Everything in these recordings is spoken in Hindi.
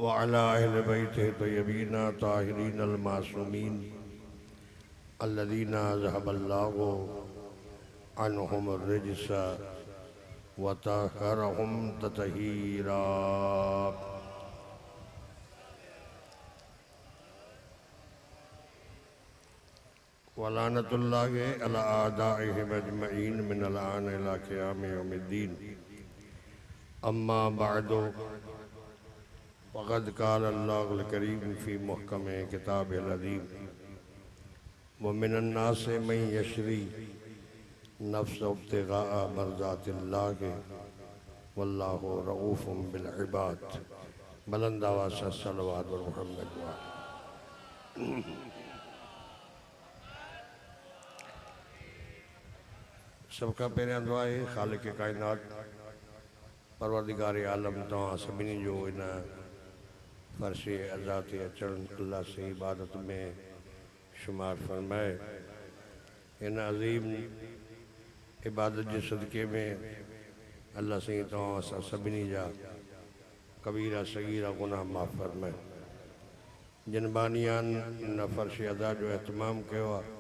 वअला अहले बैतिहि तय्यबीन ताहिरीन अल-मासूमीन अल्लज़ीना ज़हबल्लाहु अन्हुम अर्रिज्स व तहहरहुम ततहीरा। वलानतुल्लाहि अला आदाइहिम अजमईन मिनल आन इला क़ियाम यौमिद्दीन। अम्मा बअदु फ़क़द क़ाल अल्लाहुल करीम फ़ी मुहकम किताबिल अज़ीम व मिनन नासि मन यशरी नफ्सहु इब्तिग़ाअ मर्ज़ातिल्लाहि वल्लाहु रऊफ़ुम बिल इबाद। बुलंद आवाज़ से सलवात व मुहम्मद व सबका पहिरियां दुआ आहे ख़ालिक़ काइनात परवरदिगार आलम तव्हां सभिनी जो इन फ़र्श अज़ा ते अचणु अल्लाह से इबादत में शुमार फरमाए। इन अज़ीम इबादत जे सदक़े में अल्लाह से तव्हां असां सभिनी जा कबीरा सगीरा गुनाह माफ़ फरमाए। जिन बानियान इन फ़र्श अज़ा जो एहतमाम कयो आहे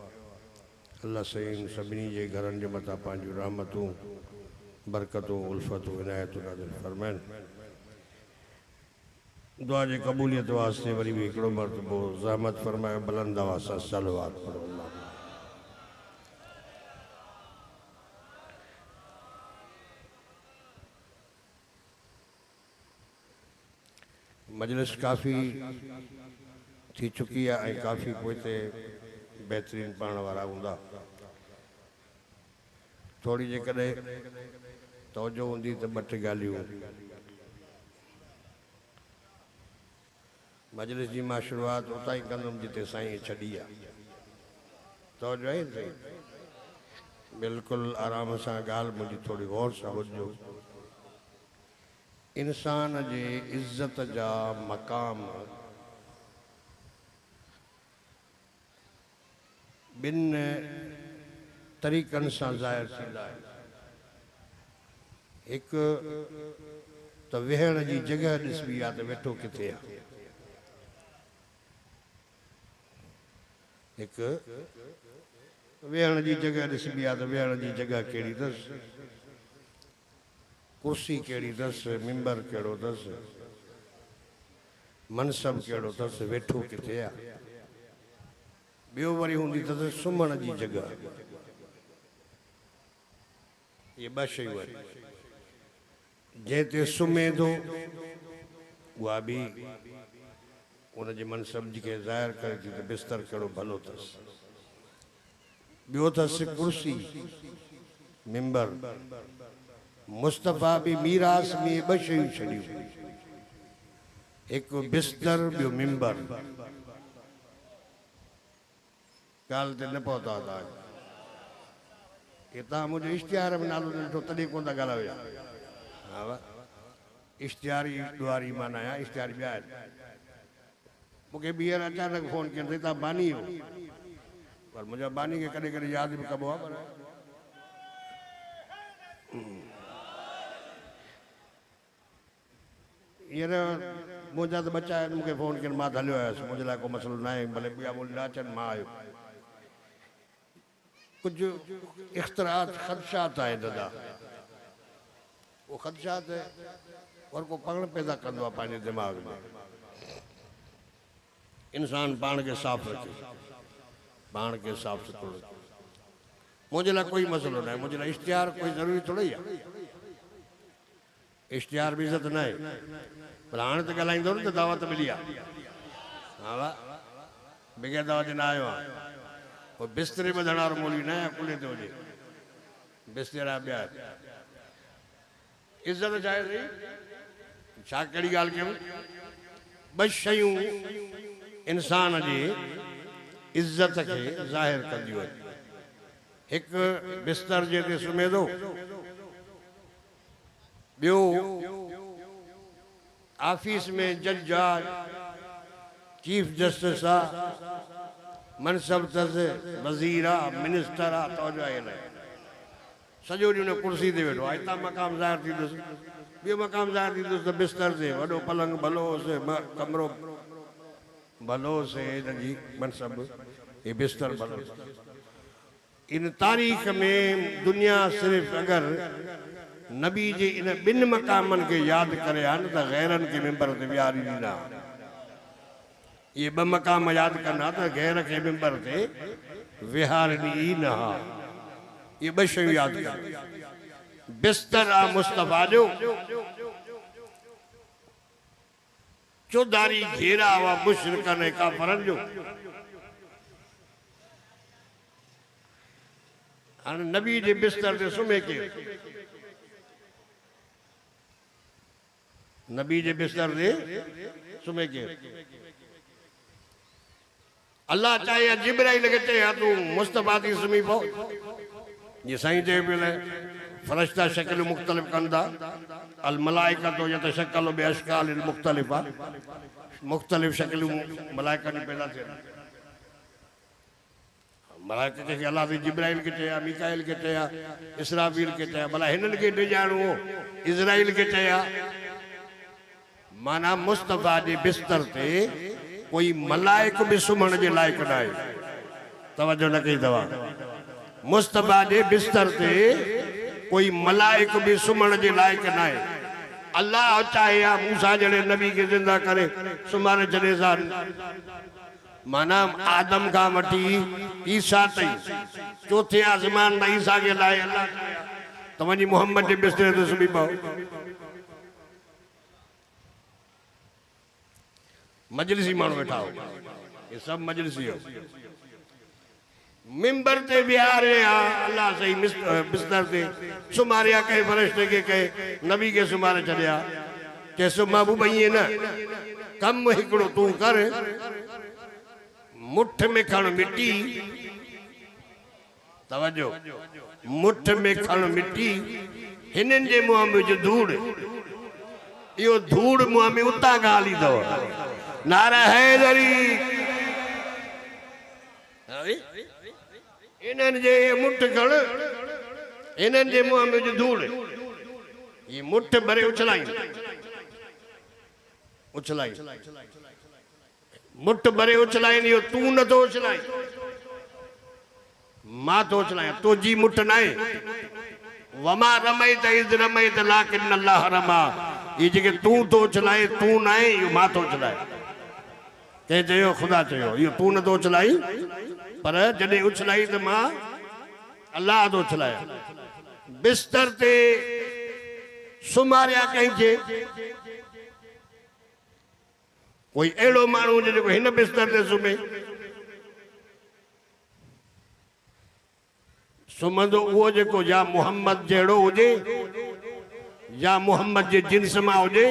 अल्लाह सईं सभिनी जे घरनि जे मथां पंहिंजूं रहमतूं बरकतूं उल्फतूं इनायतूं नाज़िल फरमाइनि। दुआ जे क़बूलियत वास्ते वरी बि हिकिड़ो मरतबो ज़हमत फरमाए बुलंद आवाज़ सां सलवात पढ़ो। मजलिस काफ़ी थी चुकी आहे ऐं काफ़ी पोइते बेहतरीन पाण वारा हूंदा। थोड़ी जेकॾहिं तवजो हूंदी त ॿ टे ॻाल्हियूं मजलिस जी मां शुरूआत उतां ई कंदुमि जिते साईं छॾी आहे। तवजो आहे साईं? बिल्कुलु आराम सां ॻाल्हि मुंहिंजी थोरी गौर सां ॿुधिजो। इंसान जे इज़त जा मक़ाम ॿिनि तरीक़नि सां ज़ाहिर थींदा आहिनि। हिकु त वेहण जी जॻह ॾिसबी आहे त वेठो किथे आहे। हिकु वेहण जी जॻह ॾिसबी आहे त वेहण जी जॻह कहिड़ी अथसि, कुर्सी कहिड़ी अथसि, मिंबर कहिड़ो अथसि, मनसब कहिड़ो अथसि, वेठो किथे आहे। ॿियो वरी हूंदी अथसि सुम्हण जी जॻह। ये ॿ शयूं आहिनि। जंहिं ते सुम्हे थो उहा बि उनजे मनसब खे ज़ाहिर करे थी त बिस्तर कहिड़ो भलो अथसि। ॿियो अथसि कुर्सी मिंबर। मुस्तफ़ा बि मीरास में ॿ शयूं छॾियूं, हिकु बिस्तर ॿियो मिंबर। ॻाल्हि ते न पहुता था। तव्हां मुंहिंजो इश्तिहार में नालो ॾिठो तॾहिं कोन था ॻाल्हायो। हा वाह, इश्तिहारी ॾुआरी माना आहियां इश्तिहारी ॿिया आहिनि। मूंखे ॿीहर अचानक फ़ोन कयो तव्हां बानी हो, पर मुंहिंजा बानी खे कॾहिं कॾहिं यादि बि कबो आहे। पर हींअर मुंहिंजा त बच्चा आहिनि मूंखे फ़ोन कनि मां त हलियो आयुसि, मुंहिंजे लाइ को मसइलो न आहे, भले ॿिया मुंहिंजा न अचनि मां आयो। कुझु इख़्तिरात ख़दशात आहे दादा, वो ख़दशात है और को पाण पैदा कंदो आहे पंहिंजे दिमाग़ में। इंसान पाण खे साफ़ रखे, पाण खे साफ़ सुथरो रखे। मुंहिंजे लाइ कोई मसइलो न आहे, मुंहिंजे लाइ इश्तिहार कोई ज़रूरी थोड़ी आहे। इश्तिहार बि इज़त न आहे, पर हाणे त ॻाल्हाईंदो न त दावत मिली आहे। हा वाह, बग़ैर दावत न आयो आहे। वो बिस्तरे में धड़ा और मोली न है कुले ते हुजे, बिस्तरा ॿिया। इज़त चाहे सही छा कहिड़ी ॻाल्हि कयूं। ॿ शयूं इंसान जी इज़त खे ज़ाहिर कंदियूं आहिनि। हिकु बिस्तर जे ते सुम्हे थो, ॿियो ऑफिस में जज आहे, चीफ जस्टिस आहे, मनसब अथसि, वज़ीर आहे, मिनिस्टर आहे, तवजो आहे। सॼो ॾींहुं हुन कुर्सी ते वेठो आहे, हितां मक़ाम ज़ाहिर थींदुसि। बे मकाम ज़ाहिर थींदुसि त बिस्तर से वॾो पलंग भलो से कमरो भलो से इनजी मनसब ये बिस्तर भलो। इन तारीख़ में दुनिया सिर्फ़ अगर नबी जे इन बिन मकामन के याद करे आ न त गैरन के मिंबर ते विहारी ॾींदा। ये ब मकाम याद करना त गैर के मिंबर ते विहारनी न हा। ये ब शयूं याद कर बिस्तर आ मुस्तफा जो चौधारी घेरा हुआ मुशरिकन ऐं काफ़रन जो। हाणे नबी जे बिस्तर ते सुम्हे के नबी जे बिस्तर ते सुम्हे के अल्लाह चाहे जिब्राइल के चए तू मुस्तफा थी सुम्ही पओ। ये साईं चए पियो फरिश्ता शक्ल मुख़्तलिफ़ कंदा अल मलाइकतो यतशक्कलु बि अशकालिल मुख़्तलिफ़ा। मुख़्तलिफ़ शक्लूं मलाइकनि पैदा थियनि। मलाइका खे अल्लाह ते जिब्राइल के चया मीकाइल के चया इसराफील के चया भला हिननि खे ॾिजाणो इज़राइल के चया। माना मुस्तफा जे बिस्तर ते कोई मलाइक भी सुम्हण जे लाइक न आहे। तवज्जो न कई दवा मुस्तफा जे बिस्तर ते कोई मलाइक भी सुम्हण जे लाइक न आहे। अल्लाह चाहे मूसा जड़े नबी के जिंदा करे सुमारे छॾे सा। माना आदम का वठी ईसा ताईं चौथे आसमान में ईसा के लाए अल्लाह तव्हांजी मोहम्मद जे बिस्तर ते सुम्ही पओ। मजलिसी माण्हू वेठा हो ये सब मजलिसी हो। मिंबर ते विहारे अल्लाह सही बिस्तर ते सुमारिया कहे फरिश्ते के कहे नबी के सुमारे छॾिया चएसि महबूब ईअं न कम हिकिड़ो तूं कर मुठ में खण मिट्टी। तवज्जो मुठ में खण मिट्टी हिननि जे मुंहं में विझ धूड़। इहो धूड़ मुंहं में उतां ॻाल्हि अथव नारा हैदरी। इन्हनि जे मुठ खण इन्हनि जे मुंहं में विझ धूड़। ये मुठ भरे उछलाई उछलाई मुठ भरे उछलाई इहो तूं नथो उछलाई मां थो उछलायां तुंहिंजी मुठ न आहे। वमा रमैत इज़ रमैत लाकिन अल्लाह रमा। ये जेके तूं थो उछलाए तूं न आहे इहो मां थो उछलाए। कंहिं चयो ख़ुदा चयो इहो तूं नथो उछलाई पर जॾहिं उछलाई त मां अल्लाह थो उछलायां। बिस्तर ते सुमारिया कंहिंखे कोई अहिड़ो माण्हू जेको हिन बिस्तर ते सुम्हे सुम्हंदो उहो जेको या मोहम्मद जहिड़ो हुजे या मोहम्मद जे जिन्स मां हुजे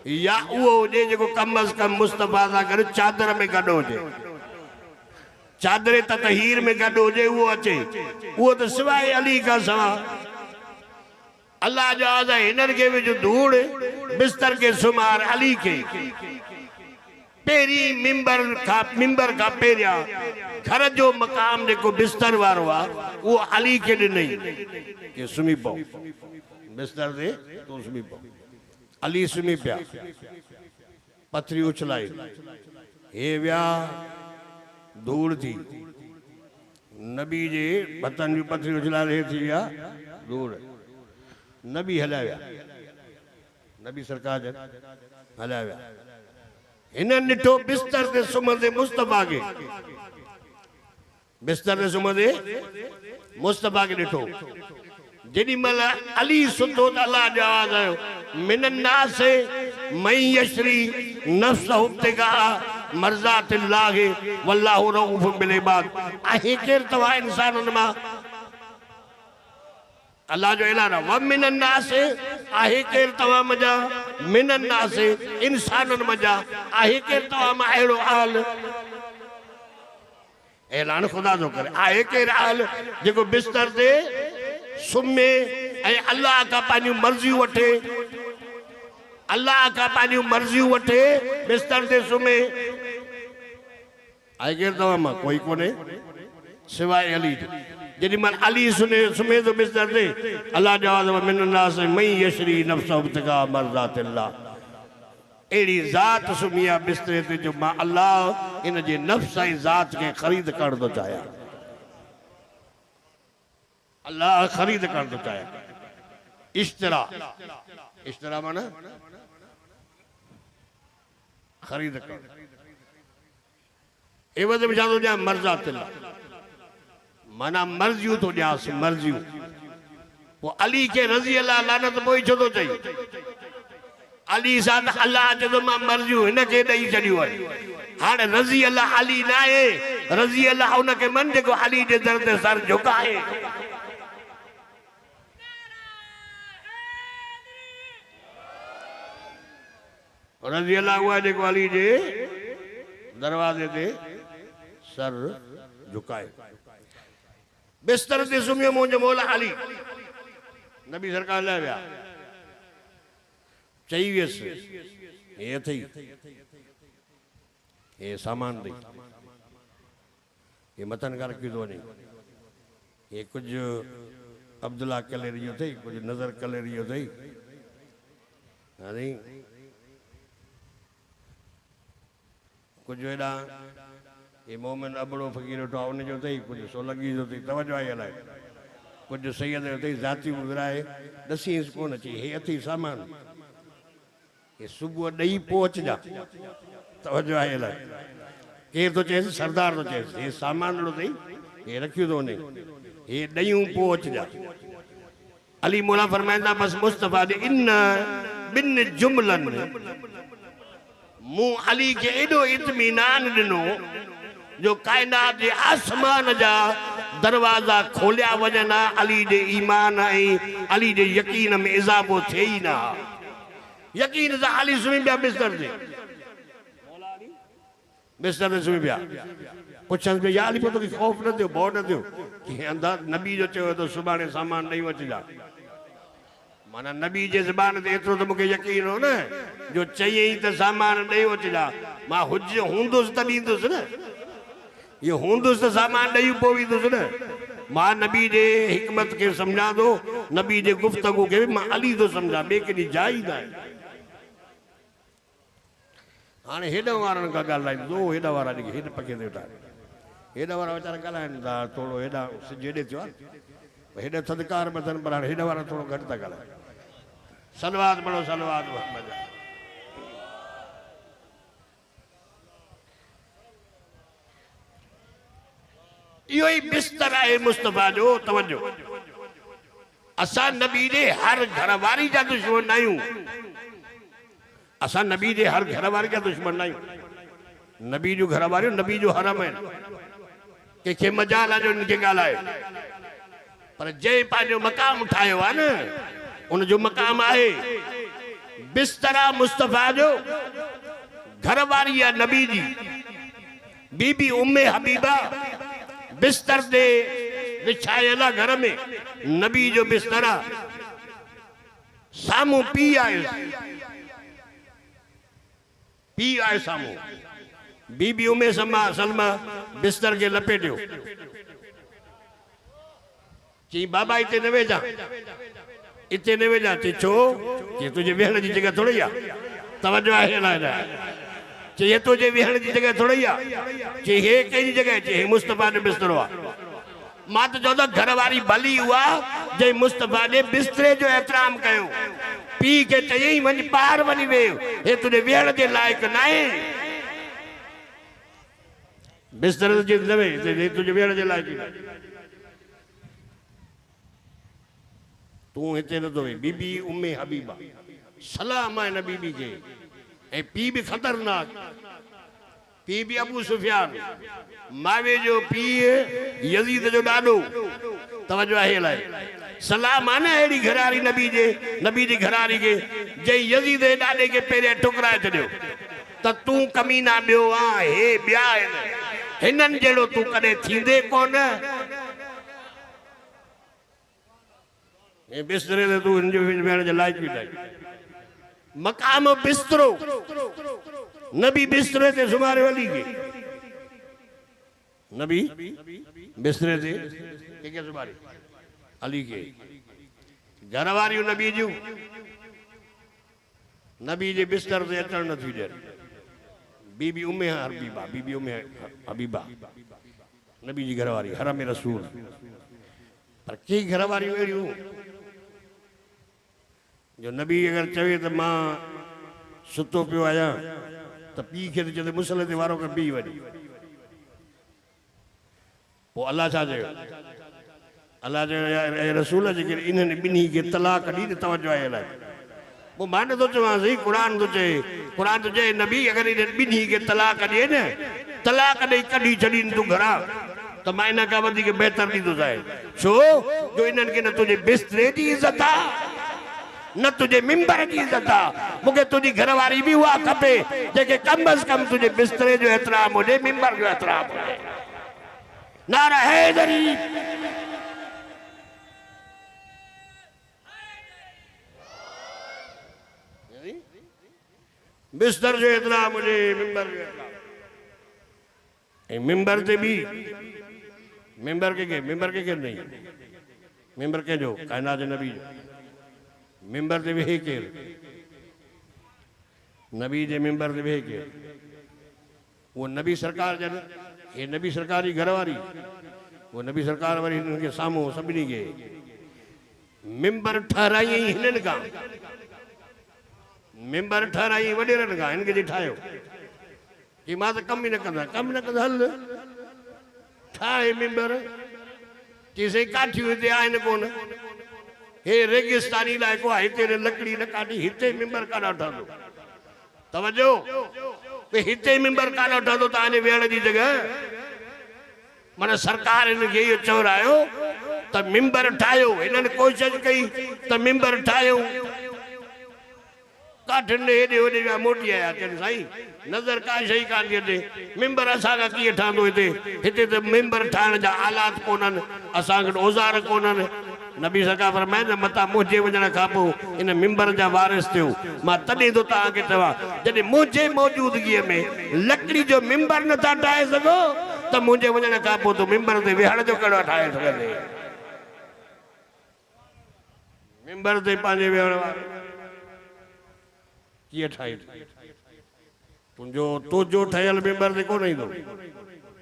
या उहो हुजे जेको कम अज़ कम मुस्तफा सां गॾु चादर में गॾु हुजे चादर ततहीर में गॾु हुजे उहो अचे। उहो त सवाइ अली खां सवाइ अल्लाह जो आज़ा हिननि खे विझ धूड़ बिस्तर के सुमार अली के। पेरी मिंबर का पेरिया घर जो मकाम जेको बिस्तर वारो आहे उहो अली के ॾिनई के सुम्ही पओ बिस्तर ते तूं सुम्ही पओ। अली सुम्ही पिया पथरी उछलाई हे विया धूड़ थी नबी जे बतन जी पथरी उछलाए थी विया धूड़। नबी हलिया विया नबी सरकार हलिया विया। हिननि ॾिठो बिस्तर ते सुम्हंदे मुस्तफा के बिस्तर ते सुम्हंदे मुस्तफा के ॾिठो। जेॾी महिल अली सुतो त अल्लाह जो आवाज़ आयो मिनन नास मई यशरी नफ्सहु इब्तिगा मर्ज़ातिल्लाह वल्लाहु रऊफ़ुम बिल इबाद। आहे केरु तव्हां इंसाननि मां अल्लाह जो ऐलान आहे व मिनन नास आहे केरु तव्हां मजा मिनन नास इंसाननि मजा आहे केरु तव्हां मां अहिड़ो हाल। ऐलान ख़ुदा जो करे आहे केरु हाल जेको बिस्तर ते सुम्हे ऐं अल्लाह खां पंहिंजूं मर्ज़ियूं वठे अल्लाह खां पंहिंजूं मर्ज़ियूं वठे बिस्तर ते सुम्हे। आहे केरु तव्हां मां कोई कोन्हे सिवाइ अली जेॾी महिल अली सुम्हे थो बिस्तर ते अल्लाह जवाज़ मिन नास मई यशरी नफ्स इब्तिगा मर्ज़ातिल्लाह अहिड़ी ज़ात सुम्ही आहे बिस्तरे ते जो मां अल्लाह इन जे नफ़्स ऐं ज़ात खे ख़रीद करणु थो चाहियां अल्लाह ख़रीद करणु थो चाहियां इश्तरा माना ख़रीद करणु एवज़ में छा थो ॾियां मर्ज़ातिल्लाह माना मर्ज़ियूं थो ॾियांसि मर्ज़ियूं पोइ अली खे रज़ी अल्लाह लानत पोइ छो थो चई अली सां अल्लाह चए थो मां मर्ज़ियूं हिनखे ॾेई छॾियूं आहिनि हाणे रज़ी अल्लाह अली न आहे रज़ी अल्लाह हुनखे मन जेको अली जे दर ते सर झुकाए रज़ी अल्लाह उहा जेको अली जे दरवाज़े ते सर झुकाए बिस्तर ते सुम्हियो मुंहिंजो मौला अली नबी सरकार लाइ विया चई वियसि हे अथई हे सामान अथई हे मथनि खां रखी थो वञे हे कुझु अब्दुल्ला कलेरी जो अथई कुझु नज़र कलेरी जो अथई हाणे कुझु हेॾा ये मोमिन अबड़ो फ़कीर वेठो आहे उनजो अथई कुझु सोलंगी जो अथई तवजो आहे अलाए कुझु सैयद जो अथई ज़ाती विराए ॾसींसि कोन अची हे अथई सामान हे सुबुह ॾेई पोइ अचिजा तवजो आहे अलाए केरु थो चएसि सरदार थो चएसि हे सामान अहिड़ो अथई हे रखियो थो वञे हे ॾेयूं पोइ अचिजा अली मौला फरमाईंदा बसि मुस्तफ़ा ॾे इन ॿिनि जुमलनि मूं अली खे एॾो इत्मीनान ॾिनो जो काइनात जे आसमान जा दरवाज़ा खोलिया वञनि अली जे ईमान ऐं अली जे यकीन में इज़ाफ़ो थिए ई न यकीन सां अली सुम्ही पिया बिस्तर ते सुम्ही पिया पुछनि पिया या अली पोइ तोखे ख़ौफ़ न थियो भउ न थियो कि अंदर नबी जो चयो त सुभाणे सामान ॾेई अचिजा माना नबी जे ज़बान ते एतिरो त मूंखे यकीन हो न जो चयईं त सामान ॾेई अचिजा मां हूंदुसि त ॾींदुसि न ये हूंदुसि त सामान ॾेई पोइ ईंदुसि न मां नबी जे हिकमत खे सम्झां थो नबी जे गुफ़्तगू खे मां अली थो सम्झां ॿिए केॾी जाइ न आहे हाणे हेॾा वारनि खां ॻाल्हाईंदो हेॾा वारा जेके हेॾे पके ते वेठा हेॾा वारा वीचारा ॻाल्हाइनि था थोरो हेॾा सिज हेॾे थियो आहे हेॾे थधिकार में अथनि पर हाणे हेॾा वारा थोरो घटि था ॻाल्हाइनि सलवात पढ़ो सलवात मोहम्मद इहो ई बिस्तर आहे मुस्तफ़ा जो तवजो असां नबी जे हर घरवारी जा दुश्मन न आहियूं असां नबी जे हर घरवारी जा दुश्मन न आहियूं नबी जो घरवारियूं नबी जो हरम आहिनि कंहिंखे मजाल आहे जो इनखे ॻाल्हाए पर जंहिं पंहिंजो मक़ाम ठाहियो आहे न उनजो मक़ाम आहे बिस्तरा मुस्तफ़ा जो घरवारी आहे नबी जी बीबी उम्मे हबीबा बिस्तर ते विछायल आहे घर में नबी जो बिस्तरा साम्हूं पी आहे साम्हूं बीबी उम्मे सलमा बिस्तर खे लपेटियो चई बाबा इते न वेझा इते न वेझा चई छो चई तुंहिंजे वेहण जी जॻह थोड़ी आहे तवजो आहे चई तुंहिंजे वेहण जी जॻह थोड़ी आहे चई हे कंहिंजी जॻह चई हे मुस्तफ़ा जो बिस्तरो आहे मां त चवंदो घरवारी भली हुआ जंहिं मुस्तफ़ा जे बिस्तरे जो एतिराम कयो पीउ खे चयईं वञी ॿाहिरि वञी वेह हे तुंहिंजे वेहण जे लाइक़ु न आहे बिस्तर ते न वेह तुंहिंजे वेहण जे लाइक़ु तू हिते नथो वे बीबी उम्मे हबीबा सलाम आहे न बीबी खे ऐं पीउ बि ख़तरनाक पीउ बि अबू सुफियान मावे जो पीउ यज़ीद जो ॾाॾो तवजो आहे अलाए सलाम आहे न अहिड़ी घरारी नबी जी घरारी खे जंहिं यज़ीद जे ॾाॾे खे पहिरियों ठुकराए छॾियो त तूं कमीना ॿियो आहे हे ॿिया आहिनि हिननि जहिड़ो तूं कॾहिं थींदे कोन बिस्तरे ते तूं हिन जो वेहण जे लाइक़ बि न मक़ाम बिस्तरो नबी बिस्तरे ते सुम्हारे वली खे नबी बिस्तरे ते के सुबारी अली के घर वारियूं नबी जूं नबी जे बिस्तर ते अचण न थी ॾियनि। बीबी उम्मे हबीबा बीबी उम्मे हबीबा नबी जी घर वारी हरम रसूल। पर कई घर वारियूं अहिड़ियूं जो नबी अगर चवे त मां सुतो पियो आहियां त पीउ खे चए मुसल ते वारो कर बीह वञी। पोइ अलाह छा चयो? अलाह चयो रसूल जेके इन्हनि ॿिन्ही खे तलाक ॾी त तवजो आहे अलाए। पोइ मां नथो चवां सही क़ुरान थो चए नबी अगर इन्हनि ॿिन्ही खे तलाक ॾिए न तलाक ॾेई कढी छॾीनि तूं घरां त मां इन खां वधीक बहितर ॾींदोसांइ। छो जो इन्हनि खे न तुंहिंजे बिस्तरे जी इज़त आहे न तुझे मिंबर की इज्जत आहे। मूंखे तुझी घरवारी भी उहा खपे जेके कम अज कम तुझे बिस्तरे जो एहतराम हुजे मिंबर जो एहतराम हुजे। नारा हैदरी बिस्तर जो एहतराम हुजे मिंबर जो एहतराम। मिंबर ते भी मिंबर के नहीं मिंबर के जो कायनात नबी जो मिंबर ते वेहे केर नबी जे मिंबर ते वेहे केर वो नबी सरकार जन ये नबी सरकारी घरवारी वो नबी सरकार वारी हिननि खे साम्हूं सभिनी खे मिंबर ठहराई हिननि खां मिंबर ठहराई वॾेरनि खां हिन खे ठाहियो कि मां त कम ई न कंदा हल ठाहे मिंबर कि सही काठियूं हिते आहिनि कोन हे रेगिस्तानी इलाइक़ो आहे हिते लकड़ी न काटी हिते मिंबर काॾा ठहंदो तवजो भई हिते मिंबर काॾा ठहंदो तव्हांजे वेहण जी जॻह। माना सरकार हिनखे इहो चवरायो त मिंबर ठाहियो हिननि कोशिश कई त मिंबर ठाहियो काठियुनि हेॾे होॾे विया मोटी आया चवनि साईं नज़र का शइ कान थी अचे मिंबर असांखां कीअं ठहंदो हिते त मिंबर ठाहिण जा आलात कोन्हनि असां वटि औज़ार कोन्हनि। नबी सरकार फरमाए न मता मुंहिंजे वञण खां पोइ इन मिंबर जा वारिस थियो मां तॾहिं थो तव्हांखे चवां जॾहिं मुंहिंजे मौजूदगीअ में लकड़ी जो मिंबर नथा ठाहे सघो त मुंहिंजे वञण खां पोइ तूं मिंबर ते वेहण जो कहिड़ो ठाहे सघंदे। मिंबर ते पंहिंजे वेहण वारो कीअं ठाही तुंहिंजो तुंहिंजो ठहियल मिंबर ते कोन ईंदो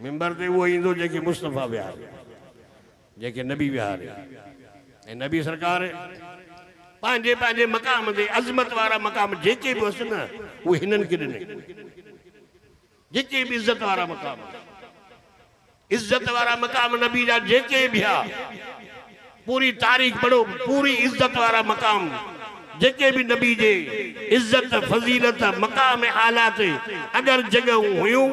मिंबर ते उहो ईंदो जेके मुस्तफ़ा विहारे जेके नबी विहारे। ऐं नबी सरकार पंहिंजे पंहिंजे मक़ाम ते अज़मत वारा मक़ाम जेके बि हुअसि न उहे हिननि खे ॾिनई जेके बि इज़त वारा मक़ाम नबी जा जेके बि हुआ पूरी तारीख़ पढ़ो पूरी इज़त वारा मक़ाम जेके भी नबी जे इज्जत फजीलत मकाम आला ते अगर जगह हुयूं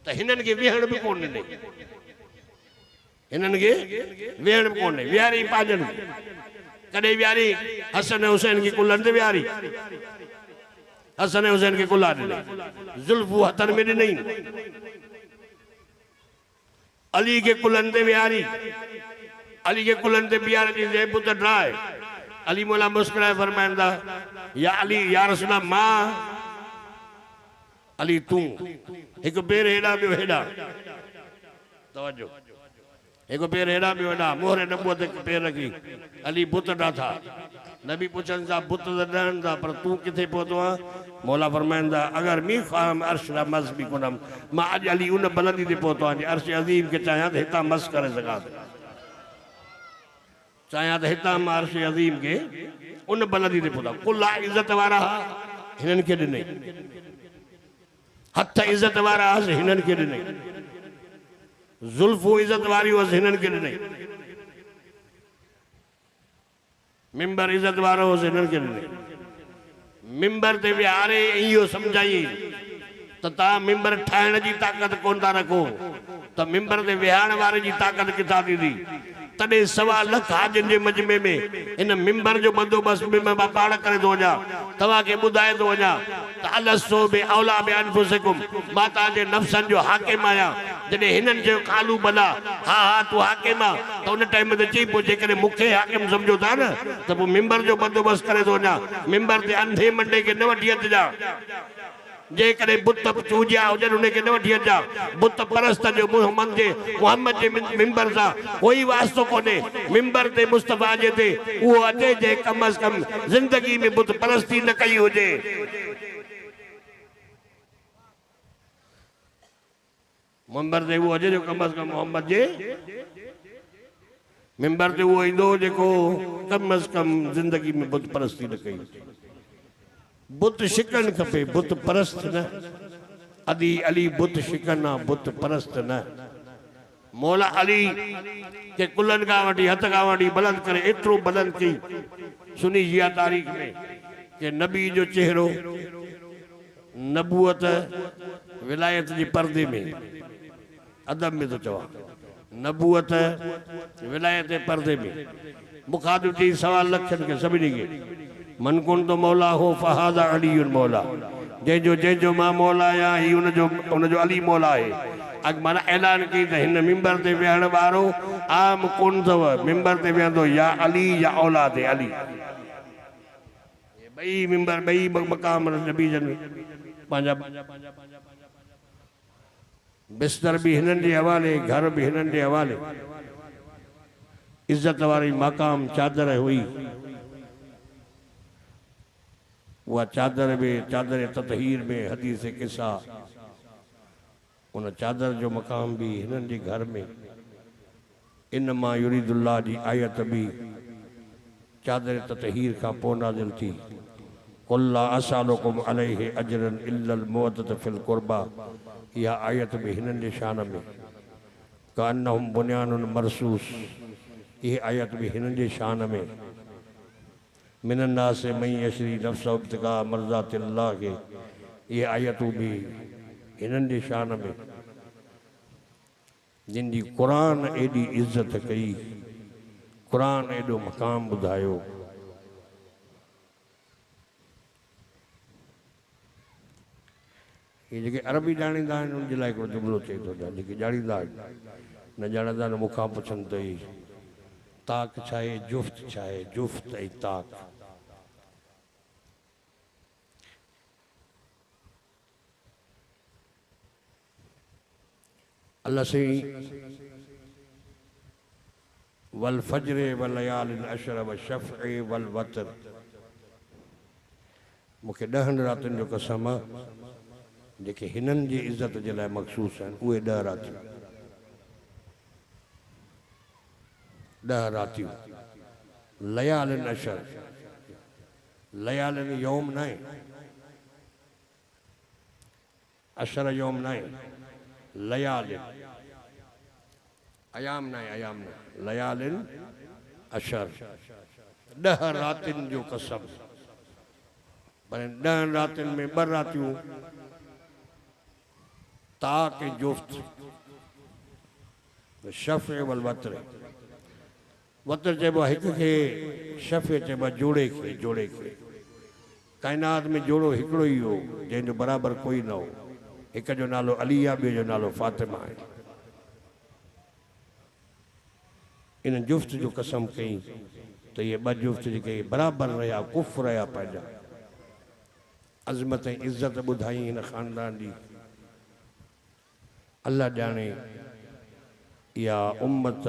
त हिननि खे वेहण भी कोन ॾिनई हिननि खे वेहण भी कोन विहारी पाजन कॾहिं विहारी हसन हुसैन की कुल्हनि ते विहारी हसन हुसैन के कुल्हा ॾिनई जुल्फू हथनि में ॾिनई अली के कुल्हनि ते विहारी अली के कुल्हनि ते बिहारी जे पुत्र ड्राए अली मौला मुस्कुराए फरमाइंदा या अली या रसूल मां अली तू एक पैर हेड़ा बियो हेड़ा तवज्जो एक पैर हेड़ा बियो हेड़ा मोहरे नबूवत एक पैर रखी अली बुत ॾाथा नबी पुछन सा बुत ॾहन सा पर तू किथे पहुतो आ मौला फरमाइंदा अगर मी ख़ाम अर्श ला मस भी कोनम मां अज अली उन बुलंदी ते पहुतो आ अर्श अजीम के चाहया त हिता मस करे सका चाहया तो हिता अर्श अजीम के उन बुलंदी ते पहुता कुल्ला इज्जत वारा हिननि खे ॾिनई हथ इज्जत वारा हिननि खे ॾिनई जुल्फू इज्जत वारी हिननि खे ॾिनई मिंबर इज्जत वारो हिननि खे ॾिनई मिंबर ते विहारे इहो सम्झाई त तव्हां मिंबर ठाहिण जी ताक़त कोन था रखो त मिंबर ते विहारण वारे जी ताक़त किथां थींदी तॾहिं 1.25 लख हाजिन जे मजमे में इन मिंबर जो बंदोबस्त में मां पाण करे थो वञा तव्हांखे ॿुधाए थो वञा त अलसो बि औला बि अनफुसिकुम मां तव्हांजे नफ़्सनि जो हाकिम आहियां जॾहिं हिननि चयो कालू भला हा हा तूं हाकिम आहे त उन टाइम ते चई पोइ जेकॾहिं मूंखे हाकिम सम्झो था न त पोइ मिंबर जो बंदोबस्त करे थो वञा मिंबर ते अंधे मंडे खे न वठी अचिजा जे करे बुत पूजा हुजन उन के न वठी अचा बुत परस्त जो मोहम्मद जे मिंबर सा कोई वास्तो कोने मिंबर ते मुस्तफा जे ते वो अचे जे कम अज कम जिंदगी में बुत परस्ती न कई हुजे मिंबर ते वो अचे जो कम अज कम मोहम्मद जे मिंबर ते वो इंदो जेको कम अज कम जिंदगी में बुत परस्ती न कई बुत शिकन खपे बुत परस्त न अली अली बुत शिकना बुत परस्त न मौला अली के कुलन का वठी हथ का वठी बुलंद करे एतरो बुलंद की सुनी जिया तारीख में के नबी जो चेहरो नबूवत विलायत जी पर्दे में अदब में तो चवा नबूवत विलायत पर्दे में मुखातिब थी 1.25 लाख के सभी के मन कुन तो मौला हो फहादा अली मौला जंहिंजो मां मौला आहियां ही उनजो अली मौला है अग माना ऐलान की त हिन मिंबर ते वेहण वारो आम कोन अथव मिंबर ते वेहंदो या अली या औलाद अली बई मिंबर बई मकाम नबी जन पंहिंजा बिस्तर भी हिननि जे हवाले घर भी हिननि जे हवाले इज्जत वारी मकाम चादर हुई वह चादर ततहीर में हदीस किस्सा उन चादर जो मकाम भी हिननि जे घर में इन मां युरीदुल्लाह जी आयत भी चादर ततहीर का पोइ नाज़िल थी कुल्ला असअलुकुम अलैहि अजरन इल्लल मौदत फिल कुर्बा यह आयत भी हिननि जे शान में कान्नहुम बुनियानुन मरसूस यह आयत भी हिननि जे शान में मिनन्ना से मई यशरी नफ्सा इब्तिगा मर्ज़ातिल्लाह के ये आयतूं भी हिननि जे शान में जिन जी कुरान एडी इज्जत कई कुरान एडो मकाम बुधायो ये जेके अरबी ॼाणींदा आहिनि उन जे लाइ हिकिड़ो जुमिलो चई थो ॾियां जेके ॼाणींदा आहिनि न ॼाणंदा आहिनि मूंखां पुछनि त ई ताक छा आहे जुफ़्त छा आहे जुफ़्त ऐं ताक अल्लाह से वल फज्र वल लयालिन अशर व शफ़अ वल वतर मूंखे 10 रातुनि जो कसम आहे जेके हिननि जी इज़त जे लाइ मख़सूस आहिनि उहे 10 रातियूं 10 रातियूं लयालिन अशर लयालिन यौम न आहे अशर यौम न आहे लयालिन अयाम न आहे अयाम न लयालिन अशर 10 रातियुनि जो कसम पर 10 रातियुनि में 2 रातियूं ताक जुफ़्त शफ़अ वल वतर वतर चइबो आहे हिक खे शफ़अ चइबो आहे जोड़े खे काइनात में जोड़ो हिकिड़ो ई हो जंहिंजो बराबरि कोई न हो एक जो नालो अली आहे ॿिए जो नालो फातिमा आहे इन जुफ़्त जो कसम कई तो ये 2 जुफ़्त जेके बराबरि रहिया कुफ़ रहिया पंहिंजा अज़मत ऐं इज़्ज़त ॿुधाई हिन ख़ानदान जी अल्लाह ॼाणे या उम्मत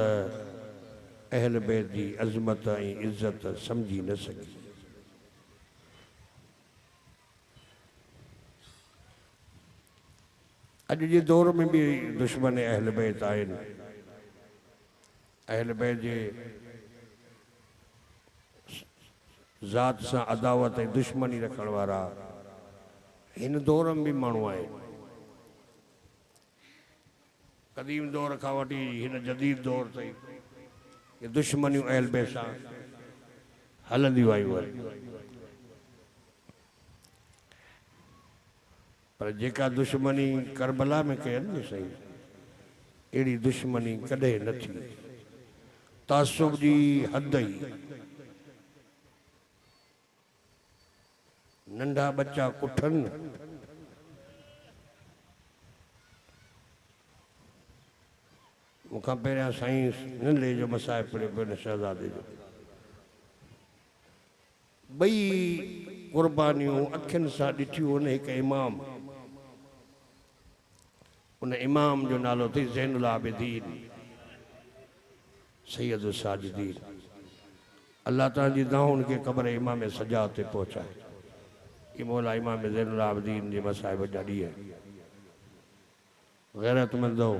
अहल बैत जी अज़मत ऐं इज़्ज़त समझी न सकी अॼु जे दौर में भी दुश्मन अहल बैत आहिनि अहल बैत जे ज़ात सां अदावत ऐं दुश्मनी रखण वारा हिन दौर में भी माण्हू आहिनि कदीम दौर खां वठी हिन जदीद दौर ताईं ये दुश्मनियूं अहल बैत सां हलंदियूं आयूं आहिनि पर जेका दुश्मनी करबला में कयनि न सही अहिड़ी दुश्मनी कॾहिं न थी तासुब जी हद ई नंढा बच्चा कुठनि मूंखां पहिरियां साईं नंढे जो मसाइब पढ़ियो पियो शहज़ादे जो 2 कुर्बानियूं अखियुनि सां ॾिठियूं हुन हिकु इमाम उन इमाम जो नालो थी ज़ैनुल आबिदीन सैयद साजिदीन। अल्लाह ताला जी दाऊं उनके कब्र इमाम सजाद ते पहुंचाए। ये मौला इमाम ज़ैनुल आबिदीन जी मसाहिब जाड़ी है। गैरतमंदो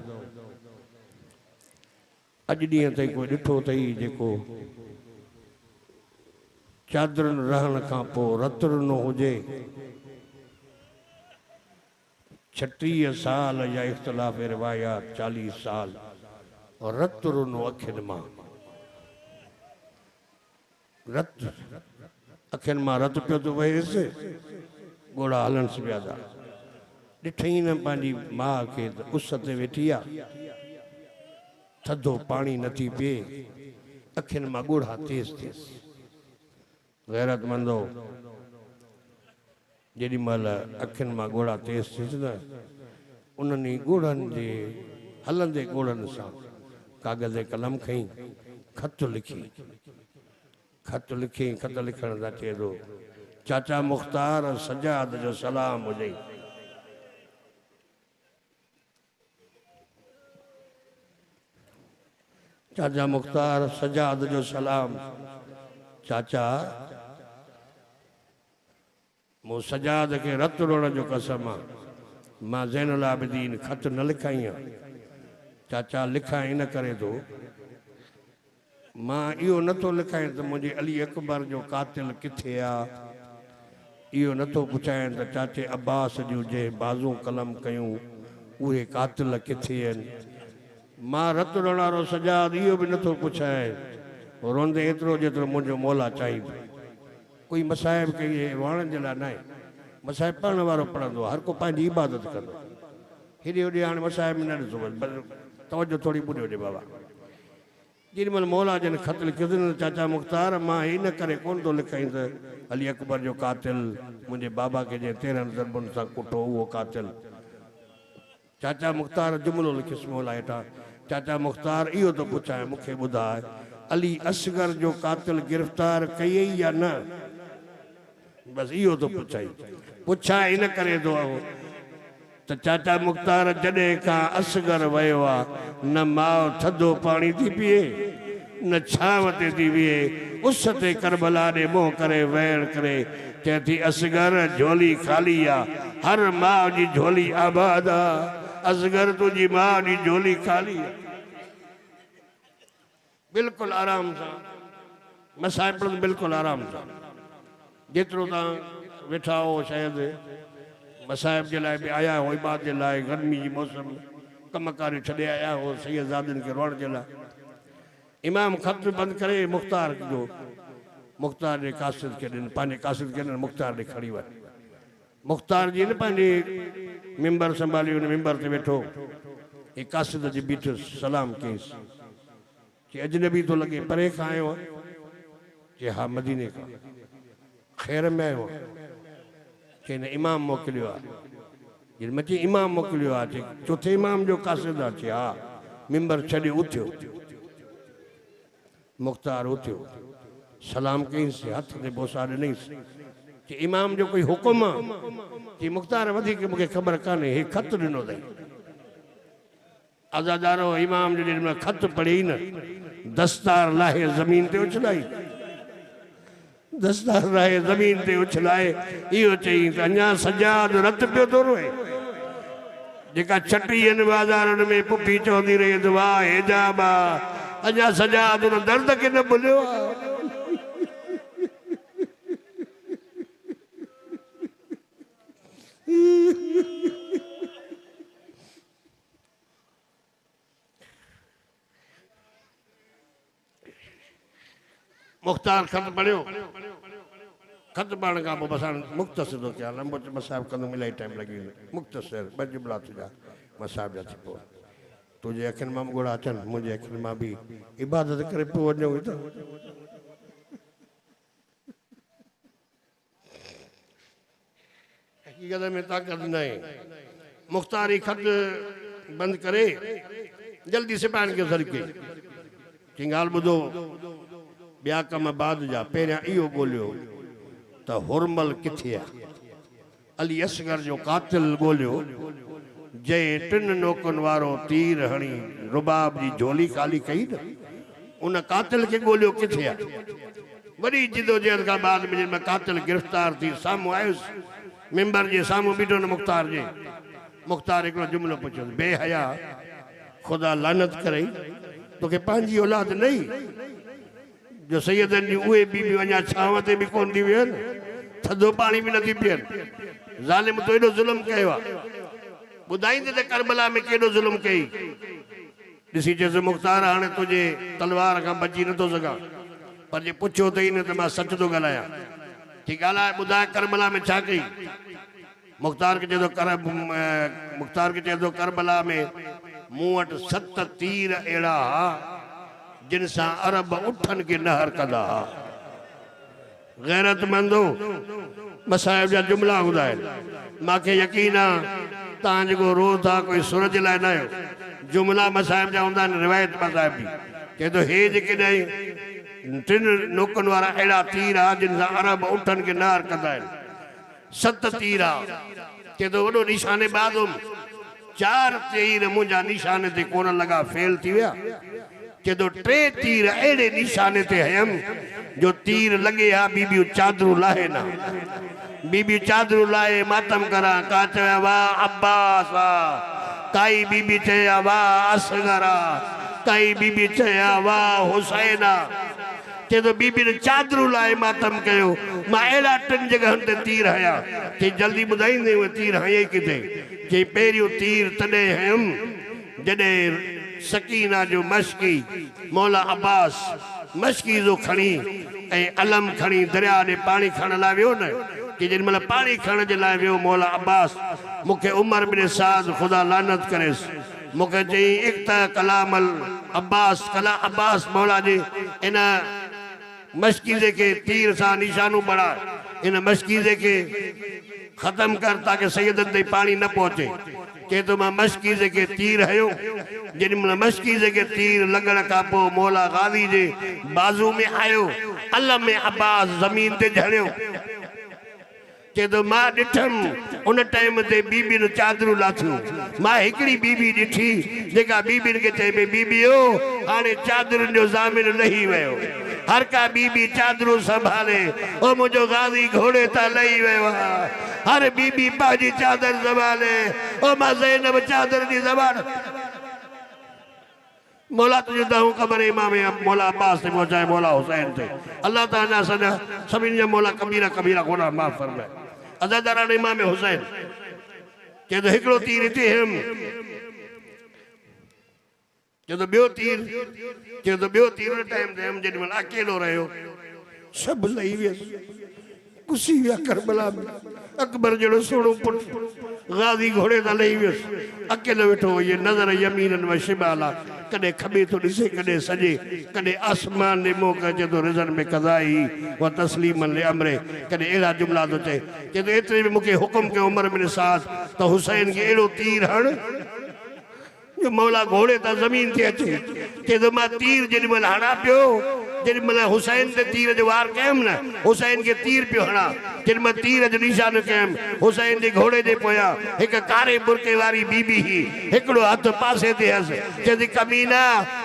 अज ॾींहं ताईं कोई ॾिठो अथई जेको चादरनि रहण खां पोइ रतुर न हुजे। 36 साल या इख़्तिलाफ़ रिवायात 40 साल और रतुर न अखियुनि मां रत अखियुनि मां रत पियो थो वहेसि। ॻोड़ा हलनि पिया था। ॾिठई न पंहिंजी माउ खे त उस ते वेठी आहे, थधो पाणी नथी पिए, अखियुनि मां ॻोड़ा तेज़ थियसि। गैरतमंदो जेॾी महिल अखियुनि मां ॻोड़ा तेज़ थियसि न, उन्हनि ॻोड़नि जे हलंदे ॻोड़नि सां कागज़ कलम खई ख़त लिखी। ख़त लिखण सां चए थो चाचा मुख़्तार सजाद जो सलाम हुजे। चाचा मुख़्तार सजाद जो सलाम। चाचा मूं सजाद के रत रोण जो कसम आहे, मां ज़ैनुल आबिदीन ख़त न लिखाई आहे। चाचा लिखां इन करे थो, मां इहो नथो लिखायां त मुंहिंजे अली अकबर जो कातिल किथे आहे। इहो नथो पुछायां त चाचे अब्बास जूं जंहिं बाज़ू कलम कयूं उहे कातिल किथे आहिनि। मां रत रोअण वारो सजाद इहो बि नथो पुछायां रोंदे एतिरो जेतिरो मुंहिंजो मौला चाहींदो। कोई मसाहिब के वणनि जे लाइ न आहे। मसाहिब पढ़ण वारो पढ़ंदो, हर को पंहिंजी इबादत कंदो। हेॾे होॾे हाणे मसाहिब में न ॾिसो, तवजो थोरी ॿुधो हुजे बाबा। जेॾी महिल मौला जन ख़त लिखियोसि न, चाचा मुख़्तार मां इन करे कोन थो लिखाई त अली अकबर जो कातिल मुंहिंजे बाबा खे जंहिं 13 ज़रबुनि सां कुटो उहो कातिल। चाचा मुख़्तार जुमिलो लिखियुसि मौला हेठां, चाचा मुख़्तार इहो थो पुछां मूंखे ॿुधाए अली असगर जो कातिल गिरफ़्तार कयई या न। बसि इहो थो पुछां इन करे थो त चाचा मुख़्तार जॾहिं खां असगर वियो आहे न माउ थधो पाणी थी पीए न छांव ते थी बीहे, उस ते करबला ॾे मुंहुं करे वेड़ करे चए थी असगर झोली ख़ाली आहे, हर माउ जी झोली आबाद आहे। असगर तुंहिंजी माउ जी झोली ख़ाली आहे। बिल्कुलु आराम सां मसाहिब पढ़नि, बिल्कुलु आराम सां जेतिरो तव्हां वेठा हो। शायदि मसाहिब जे लाइ बि आया हो, इबाद जे लाइ, गर्मी जी मौसम कमकार छॾे आया हो सैयदादियुनि खे रोअण जे लाइ। इमाम ख़त बंदि करे मुख़्तार जो मुख़्तार जे कासिद खे ॾिन, पंहिंजे कासिद खे ॾिन, मुख़्तार ॾे खणी वञ। मुख़्तार जी न पंहिंजी मिंबर संभाली, हुन मिंबर ते वेठो हे कासिद जी बीठुसि, सलाम कयईंसि। कि अजनबी तो लगे, परे खां आयो आहे? कि हा मदीने खां। ख़ैर में आयो आहे? कि न इमाम मोकिलियो आहे। जिन मची इमाम मोकिलियो आहे, चई चौथे इमाम जो कासिद आहे? चई हा। मिंबर छॾे उथियो, मुख़्तार उथियो, सलाम कयईंसि, हथ ते बोसा ॾिनईंसि। कि इमाम जो कोई हुकुम आहे? कि मुख़्तार वधीक मूंखे ख़बर कान्हे, हे ख़त ॾिनो अथई। आज़ादारो इमाम जो जेॾी महिल ख़त पढ़ी न, दस्तार लाहे ज़मीन ते उछलाई, दस्तार लाहे ज़मीन ते उछलाए इहो चई त अञा सजाद रत पियो थो रोए। जेका छटी आहिनि बाज़ारनि में पुफी चवंदी रही त वाह हेजाबा, अञा सजाद उन दर्द खे न भुलियो आहे। मुख़्तार ख़त पढ़ियो, ख़त पढ़ण खां पोइ बस मुख़्तसिर थो थिया, लंबो मसाहिब कंदुमि, इलाही टाइम लॻी वेंदो। मुख़्तसिर ॿ जुमिला तुंहिंजा मसाहिब जा थी पोइ तुंहिंजे अखियुनि मां ॻोड़ा अचनि, मुंहिंजे अखियुनि मां बि इबादत करे पोइ वञूं। त हक़ीक़त में ताक़त न आहे। मुख़्तारी ख़त बंदि करे जल्दी सिपाहियुनि खे सॾु कई, चई ॻाल्हि ॿुधो, ॿिया कम बाद जा, पहिरियां इहो ॻोल्हियो त हुरमल किथे आहे। अली असगर जो कातिल ॻोल्हियो जे टिन नोकन वारो तीर हणी रुबाब जी झोली खाली कई न उन कातिल के गोलियो किथे आ वरी जिदोजहद का बाद में कातिल गिरफ्तार थी सामू आयुस मेंबर जे सामू बीठो न मुख्तार एक जुमलो पूछो बेहया खुदा लानत करे तो के पांजी औलाद नहीं जो सैयदन जी उहे बीबी वञा छांव ते भी कोन थी वेहन थधो पानी भी नथी पियन ज़ालिम तो एडो जुल्म कयो आ बुधाईंदे ते करबला में केडो जुल्म कई दिसी जैसे मुख्तार हाने तुझे तलवार का बची न तो सका पर जे पुछो तई न त मां सच तो गलाया ठीक आला बुधा करबला में छा कई मुख्तार के चेदो करबला में मूं वट 7 तीर एड़ा जिन सा अरब उठन के नहर कदा गैरतमंदो मसाइब जा जुमला ॿुधाए मांखे यकीन आहे तव्हां जेको रो था कोई सूरज लाइ न आहियो जुमला मसाइब जा हूंदा आहिनि रिवायत मसाइब बि चए थो हे जेके टिन नोकनि वारा अहिड़ा तीर आहे जिन सां अरब उठनि खे नहर कंदा आहिनि 7 तीर आहे चए थो वॾो निशाने बाज़ुम 4 तीर मुंहिंजा निशाने ते कोन लॻा फेल थी विया चए थो 3 तीर अहिड़े निशाने ते हयमि जो तीर लगे हा बीबियूं चादरूं लाहे ना बीबियूं चादरूं लाहे मातम करा का चया वाह अब्बास काई बीबी चया वाह असगरा काई बीबी चया वाह हुसैना चए तो बीबी ने चादरूं लाहे मातम कयो मां अहिड़ा 3 जगहनि ते तीर हया चई जल्दी ॿुधाईंदे उहे तीर हयई किथे चई पहिरियों तीर तॾहिं हयमि जॾहिं सकीना जो मशकी मौला अब्बास मशकी जो खणी ऐं अलम खणी दरिया ॾे पाणी खणण लाइ वियो न कि जेॾी महिल पाणी खणण जे लाइ वियो मौला अब्बास मूंखे उमर बिन साद ख़ुदा लानत करेसि मूंखे चई इक्ता कलामल अब्बास कला अब्बास मौला जे इन मशकीज़े के तीर सां निशानूं बढ़ाए इन मशकीज़े के ख़त्म कर ताकि सैयदनि ते पाणी न पहुचे चए तो मां मशकीज़े के तीर हयो जेॾी महिल मशकीज़े के तीर लॻण खां पोइ मौला गाज़ी जे बाज़ू में आयो अलम में अब्बास ज़मीन ते झड़ियो चए तो मां ॾिठमि उन टाइम ते बीबीनि चादरूं लाथियूं मां हिकिड़ी बीबी ॾिठी जेका बीबीनि खे चए पई बीबीओ हाणे चादरुनि जो ज़ामिन लही वियो हर का बीबी चादरूं संभाले ओ मुझो गाज़ी घोड़े ता लही वियो आहे हर बीबी पंहिंजी चादर संभाले ओ मां ज़ैनब चादर जी ज़बान मौला तुझे दाऊं ख़बर इमाम मौला अब्बास से पहुंचाए मौला हुसैन थे अल्लाह ताला सदा सभिनी जा मौला कबीरा कबीरा गुनाह माफ़ फरमाए अज़ादारान इमाम हुसैन के तो हिकिड़ो तीर हिते हम के तो ॿियो तीर टाइम ते हम जेॾी महिल अकेलो रहियो सभु लही वियसि कुसी विया करबला में अकबर जहिड़ो सोणो पुटु गाज़ी घोड़े तां लही वियुसि अकेलो वेठो ये नज़र यमीनन व शिमाला कॾहिं खॿे थो ॾिसे कॾहिं सॼे कॾहिं आसमान ॾे मोह करे चए थो रिज़न में कदाई व तस्लीमन ले अमरे कॾहिं अहिड़ा जुमला थो चए चए थो एतिरे में मूंखे हुकुम कयो उमर बिन साद त हुसैन खे अहिड़ो तीर हण जो मौला घोड़े तां ज़मीन ते अचे चए थो मां तीर जेॾी महिल हणा पियो जेॾी महिल हुसैन ते तीर जो वार कयमि न हुसैन खे तीर पियो हणा जेॾी महिल तीर जो निशान कयमि हुसैन जे घोड़े जे पोयां हिकु कारे बुरके वारी बीबी ही हिकिड़ो हथ पासे ते हस चए कमीना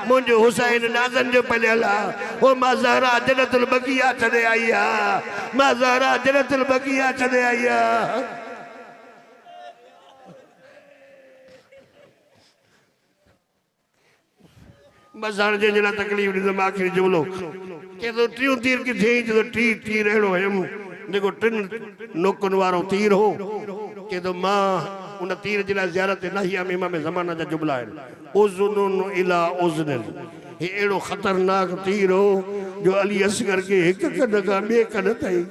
मुंहिंजो हुसैन नाज़नि जो पलियल आहे ओ मां ज़हरा जन्नतुल बक़िया छॾे आई आहे मां ज़हरा जन्नतुल बक़िया छॾे आई आहे बस हाणे जंहिंजे लाइ तकलीफ़ ॾींदुमि आख़िरी जुमिलो के तो 3 तीर किथे जो 3 तीर अहिड़ो हुयमि जेको 3 नोकनि वारो तीर हो के तो मां उन तीर जे लाइ ज़ियारत इलाही में इमाम ज़माना जा जुमला आहिनि उज़ुनुन इला उज़निन ही अहिड़ो ख़तरनाक तीर हो जो अली असगर के हिकु कन खां ॿिए कन ताईं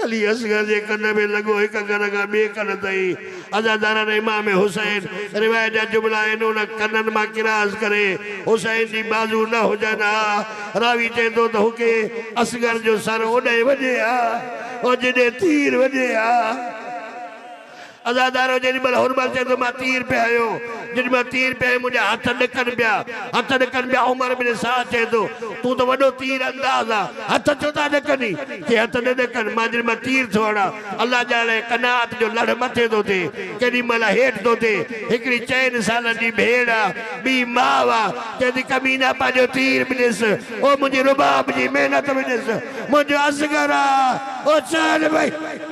अली असगर जे कन में लॻो हिकु कन खां ॿिए कन ताईं अज़ादारन इमाम हुसैन रिवायत जा जुमला आहिनि उन कननि मां किरास करे हुसैन जी बाज़ू न हुजनि हा रावी चए थो त हुके असगर जो सर ओॾे वॼे हा ओ जॾहिं तीर वॼे हा अज़ादारो जेॾी महिल हुरमल चए थो मां तीर पे आयो जेॾी महिल तीर पे आयो मुंहिंजा हथ ॾकनि पिया उमर बिन साद चए थो तूं त वॾो तीर अंदाज़ आहे हथ छो था ॾकनि के हथ न ॾकनि मां जेॾी महिल तीर थो हणां अल्लाह ॼाणे कनात जो लड़ मथे थो थिए केॾी महिल हेठि थो थिए हिकिड़ी 4 सालनि जी भेड़ आहे ॿी माउ आहे चए थी कमीना पंहिंजो तीर बि ॾिस ओ मुंहिंजी रुबाब जी महिनत बि ॾिस मुंहिंजो असगर आहे ओ चल भई